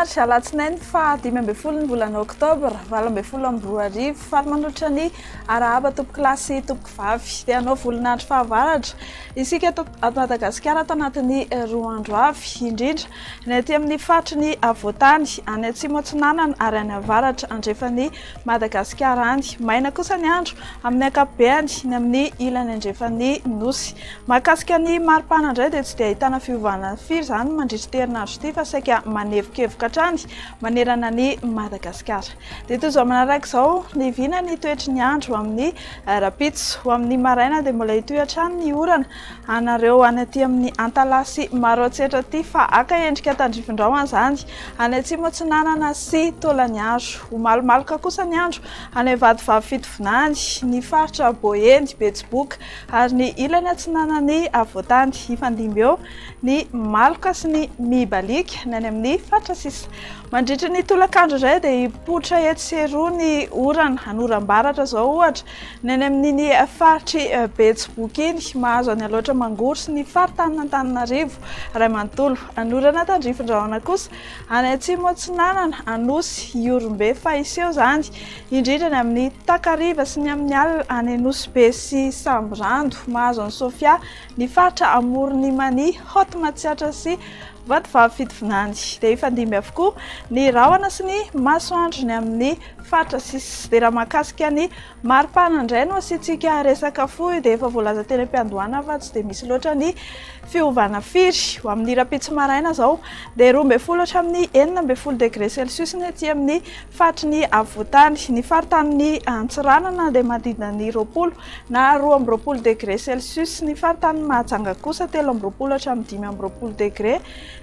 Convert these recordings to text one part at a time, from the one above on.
Martsa alatsinainy fa 5 ny volana oktobra 2024 faly manotrika ny arahaba tompoko lahy sy tompoko vavy dia hanao volinandro fahavaratra isika ato Madagascar ato anatin'ny 2 andro avy indrindra ny aty amin'ny faritry ny avoatany any atsimo atsinanana ary any avaratra andrefany Madagascar any maina kosa ny andro amin'ny ankapobeny ny amin'ny ilany andrefany nosy mahakasika ny maripana indray dia tsy dia ahitana fiovana firy zany mandritra terinandro ity fa saika manevokevoka hatrany manerana ny Madagascar dia toy izao manaraka izao ny vina ny toetry ny andro amin'ny rapitso ho amin'ny maraina dia mbola hitohy hatrany ny orana anareo any aty amin'ny antalasy maro antsetra aty fa aka endrika tandrifindraona zany any atsimo atsinanana sy tolaniaro ho malomaloka kosa ny andro any avadivavy fitovinany ny faritra boeny betsiboka ary ny ilany atsinanany avoatany ifandimby eo ny maloka sy ny mibalika ny any amin'ny faritra sisa mandritra ny tolakandro izay dia hipoitra eto sy eroa ny orana anoram-baratra zao ohatra ny any amin'ny faritry betsiboka iny mahazo any aloatra mangory sy ny faritany ray manontolo anorana tandrifindraona kosa any atsimo atsinanana anosy iorombe fa iseho zany indrindra ny amin'ny takariva sy ny amin'ny alina any anosy sy sambrando mahazo any sofia ny faritra amorony mani hot matsiatra sy vadivavy fitovinany dia ifandimby avokoa ny rahona sy ny masoandro ny amin'ny faritra sisa dia raha mahakasika ny maripana indray no asiantsika resaka fohy dia efa voalaza teny am-piandohana fa tsy dia misy loatra ny fiovana firy ho amin'ny rapitso maraina zao dia 12 hatramin'ny 14 degré celsius ny aty amin'ny faritry ny avoatany ny faritany antsiranana dia manodidina ny 20 na 12 degré celsius ny faritany mahajanga kosa 13 hatramin'ny 15 degré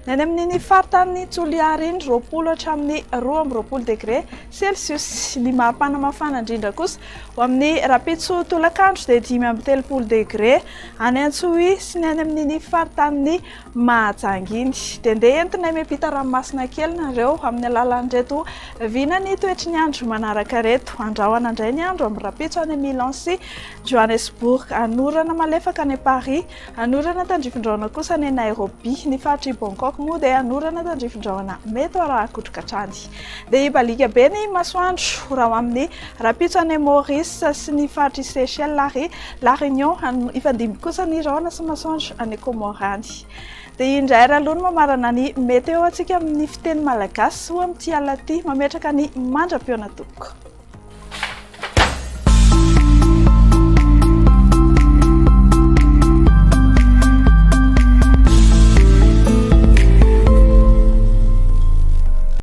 ny any amin'ny faritany tsoliary iny 20 hatramin'ny 12 degré celsius ny maripana mafana indrindra kosa ho amin'ny rapitso tolakandro dia 5 degré any Antsohi sy ny any amin'ny faritany mahajanga iny dia ndeha entina miampita ranomasina kely nareo amin'ny alalan'ireto vina ny toetry ny andro manaraka reto andrahoana indray ny andro amin'ny rapitso any Milan sy Johannesburg anorana malefaka any Paris anorana tandrifindraona kosa any Nairobi ny faritry Bangkok moa dia anorana tandrifindraona mety raha akotroka hatrany dia hibalika be ny masoandro raha amin'ny rapitso any Maurice sy ny faritry Seychelles La Réunion ifandimby kosa ny rahona sy masoandro any Komorany dia indray rahalony mamarana ny meteo antsika amin'ny fiteny malagasy ho amin'ity alina ity mametraka ny mandra-piona toko.